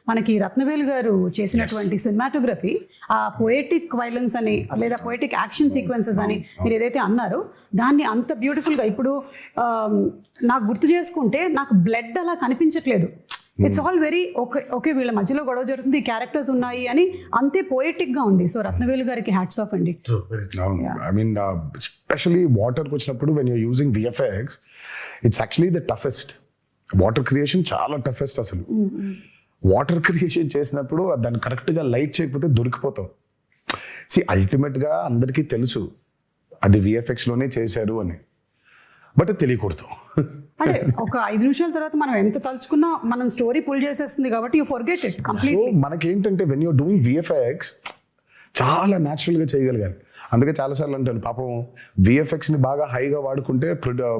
మనకి రత్నవేలు గారు చేసినటువంటి సినిమాటోగ్రఫీ, ఆ పొయటిక్ వైలెన్స్ అని లేదా పొయటిక్ యాక్షన్ సీక్వెన్సెస్ అని మీరు ఏదైతే అన్నారో దాన్ని అంత బ్యూటిఫుల్గా ఇప్పుడు నాకు గుర్తు చేసుకుంటే నాకు బ్లడ్ అలా కనిపించట్లేదు. ఇట్స్ ఆల్ వెరీ ఓకే వీళ్ళ మధ్యలో గొడవ జరుగుతుంది, క్యారెక్టర్స్ ఉన్నాయి అని అంతే పోయటిక్ గా ఉంది. సో రత్నవేలు గారికి హ్యాట్స్ ఆఫ్ అండి. ఐ మీన్ ఎస్పెషలీ వాటర్కి వచ్చినప్పుడు when you're using VFX it's actually the toughest. Water creation చాలా టఫెస్ట్ అసలు. వాటర్ క్రియేషన్ చేసినప్పుడు దాన్ని కరెక్ట్గా లైట్ చేయకపోతే దొరికిపోతాం. అల్టిమేట్గా అందరికీ తెలుసు అది విఎఫ్ఎక్స్లోనే చేశారు అని, బట్ తెలియకూడదు. అంటే ఒక 5 నిమిషాల తర్వాత మనం ఎంత తలుచుకున్నా మనం స్టోరీ పుల్ చేసేస్తుంది కాబట్టి యూ ఫర్గెట్ ఇట్ కంప్లీట్లీ. మనకేంటంటే వెన్ యూర్ డూయింగ్ విఎఫ్ఎక్స్ చాలా న్యాచురల్గా చేయగలిగాను. అందుకే చాలాసార్లు అంటాను పాపం విఎఫ్ఎక్స్ని బాగా హైగా వాడుకుంటే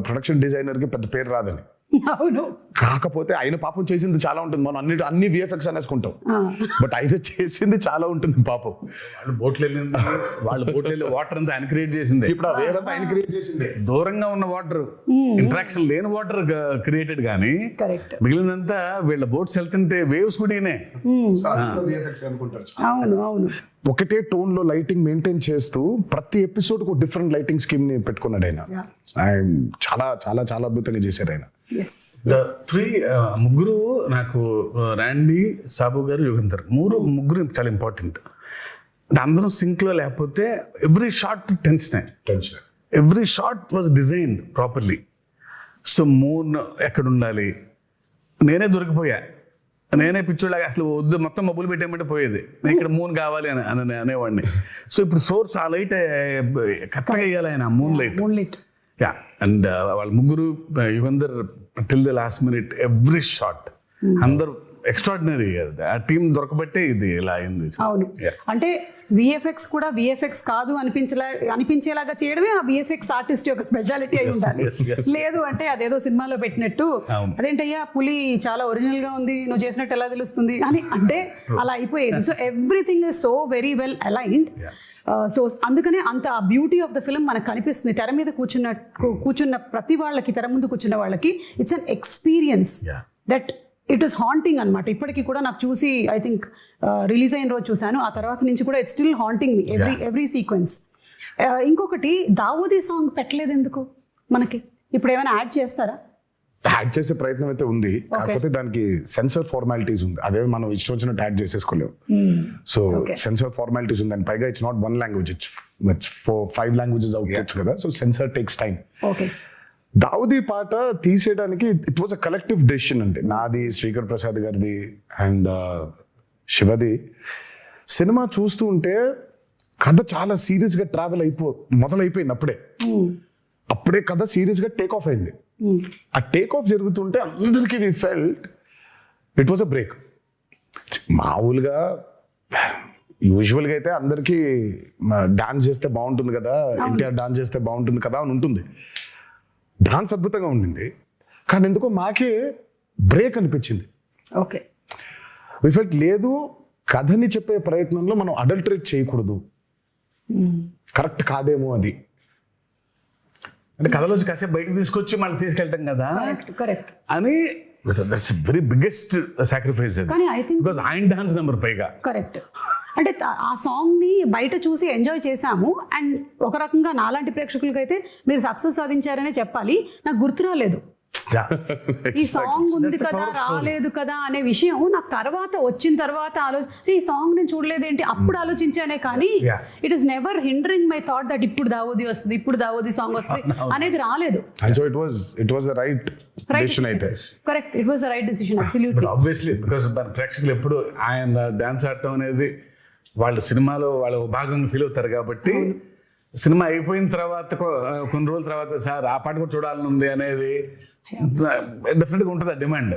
ప్రొడక్షన్ డిజైనర్కి పెద్ద పేరు రాదని. అవును, కాకపోతే ఆయన పాపం చేసింది చాలా ఉంటుంది. మనం అన్ని విఎఫ్ఎక్స్ అనేసుకుంటాం, బట్ ఆయన చేసింది చాలా ఉంటుంది పాపం. వాళ్ళ బోట్లు వెళ్ళి వాటర్ అంతా ఆయన క్రియేట్ చేసింది. ఇప్పుడు ఆ వేవ్ అంతా ఆయన క్రియేట్ చేసింది. దూరంగా ఉన్న వాటర్, ఇంటరాక్షన్ లేని వాటర్ క్రియేటెడ్ కానీ మిగిలినంతా వీళ్ళ బోట్స్ వెళ్తుంటే వేవ్స్ కూడా అవును అవును. ఒకటే టోన్ లో లైటింగ్ మెయింటైన్ చేస్తూ ప్రతి ఎపిసోడ్ కు డిఫరెంట్ లైటింగ్ స్కీమ్ ని పెట్టుకున్నాడు ఆయన. చాలా చాలా చాలా అద్భుతంగా చేశారు ఆయన. ముగ్గురు నాకు రాండీ, సాబు గారు, యుగంధర్ ముగ్గురు చాలా ఇంపార్టెంట్. అంటే అందరం సింక్ లో లేకపోతే every shot tension, every shot was designed properly. So moon ఎక్కడ ఉండాలి, నేనే దొరికిపోయా, నేనే పిచ్చోళ్ళగా అసలు వద్దు మొత్తం మబ్బులు పెట్టేయమంటే పోయేది, నేను ఇక్కడ మూన్ కావాలి అని అనేవాడిని. సో ఇప్పుడు సోర్స్ ఆ లైట్ కరెక్ట్గా వేయాలి ఆయన, మూన్ లైట్. యా, అండ్ వాళ్ళ ముగ్గురు Yugandhar till the last minute every shot అందరు ఎక్స్ట్రాడినరీ. ఆ టీం దొరకబట్టే ఇది ఇలా అయింది. అవును, అంటే విఎఫ్ఎక్స్ కూడా విఎఫ్ఎక్స్ కాదు అనిపించేలాగా చేయడమే ఆ విఎఫ్ఎక్స్ ఆర్టిస్ట్ యొక్క స్పెషాలిటీ అయి ఉండాలి. లేదు అంటే అదేదో సినిమాలో పెట్టినట్టు అదేంటయ్యా పులి చాలా ఒరిజినల్ గా ఉంది, నువ్వు చేసినట్టు ఎలా తెలుస్తుంది అని అంటే అలా అయిపోయేది. So everything is so very well aligned. So అందుకనే అంత బ్యూటీ ఆఫ్ ద ఫిల్మ్ మనకు కనిపిస్తుంది. తెర మీద కూర్చున్న ప్రతి వాళ్ళకి, తెర ముందు కూర్చున్న వాళ్ళకి it's an experience that it is haunting అనమాట. ఇప్పటికీ కూడా నాకు చూసి ఐ థింక్ రిలీజ్ అయిన రోజు చూశాను, ఆ తర్వాత నుంచి కూడా it's still haunting me every sequence. ఇంకొకటి దావూదీ సాంగ్ పెట్టలేదు ఎందుకు మనకి? ఇప్పుడు ఏమైనా యాడ్ చేస్తారా? యాడ్ చేసే ప్రయత్నం అయితే ఉంది, కాకపోతే దానికి సెన్సర్ ఫార్మాలిటీస్ ఉంది. అదే మనం ఇష్టం వచ్చినట్టు యాడ్ చేసేసుకోలేము. సో సెన్సర్ ఫార్మాలిటీస్ ఉంది, అండ్ పైగా it's not 1 language, it's 5 languages outputs కదా. So censor takes time. Daavudi పాట తీసేయడానికి it was a collective decision అండి. నాది, శ్రీకర్ ప్రసాద్ గారిది అండ్ శివది. సినిమా చూస్తూ ఉంటే కథ చాలా సీరియస్గా ట్రావెల్ మొదలైపోయింది. అప్పుడే కథ సీరియస్గా టేక్ ఆఫ్ అయింది. ఆ టేక్ ఆఫ్ జరుగుతుంటే అందరికీ we felt it was a break. మామూలుగా యూజువల్గా అయితే అందరికీ డాన్స్ చేస్తే బాగుంటుంది కదా, ఎన్టీఆర్ డాన్స్ చేస్తే బాగుంటుంది కదా అని ఉంటుంది. డాన్స్ అద్భుతంగా ఉండింది, కానీ ఎందుకో మాకే బ్రేక్ అనిపించింది. ఓకే, వి ఫెల్ట్ లేదు, కథని చెప్పే ప్రయత్నంలో మనం అడల్టరేట్ చేయకూడదు, కరెక్ట్ కాదేమో అది. అంటే కథలోంచి కాసేపు బయటకు తీసుకొచ్చి మళ్ళీ తీసుకెళ్ళటం కదా కరెక్ట్ అని. దట్స్ వెరీ బిగ్గెస్ట్ సాక్రిఫైస్ కానీ ఐ థింక్ బికాజ్ ఆయన డాన్స్ నెంబర్ పైగా కరెక్ట్. అంటే ఆ సాంగ్ ని బయట చూసి ఎంజాయ్ చేశాము, అండ్ ఒక రకంగా నాలాంటి ప్రేక్షకులకైతే మీరు సక్సెస్ సాధించారనే చెప్పాలి. నాకు గుర్తు రాలేదు ఈ సాంగ్ ఉంది కదా, రాలేదు కదా అనే విషయం నాకు తర్వాత వచ్చిన తర్వాత ఈ సాంగ్ నేను చూడలేదేంటి అప్పుడు ఆలోచించానే, కానీ it is never hindering my thought that ఇప్పుడు దావూదీ వస్తుంది, ఇప్పుడు దావూదీ సాంగ్ వస్తుంది అనేది రాలేదు. Correct, it was the right decision absolutely. Obviously because ప్రేక్షకులు ఎప్పుడు ఆయన డాన్స్ ఆడటం అనేది వాళ్ళ సినిమాలో వాళ్ళ భాగంగా ఫీల్ అవుతారు కాబట్టి, సినిమా అయిపోయిన తర్వాత కొన్ని రోజుల తర్వాత సార్ ఆ పాట కూడా చూడాలని ఉంది అనేది డెఫినెట్గా ఉంటుంది ఆ డిమాండ్.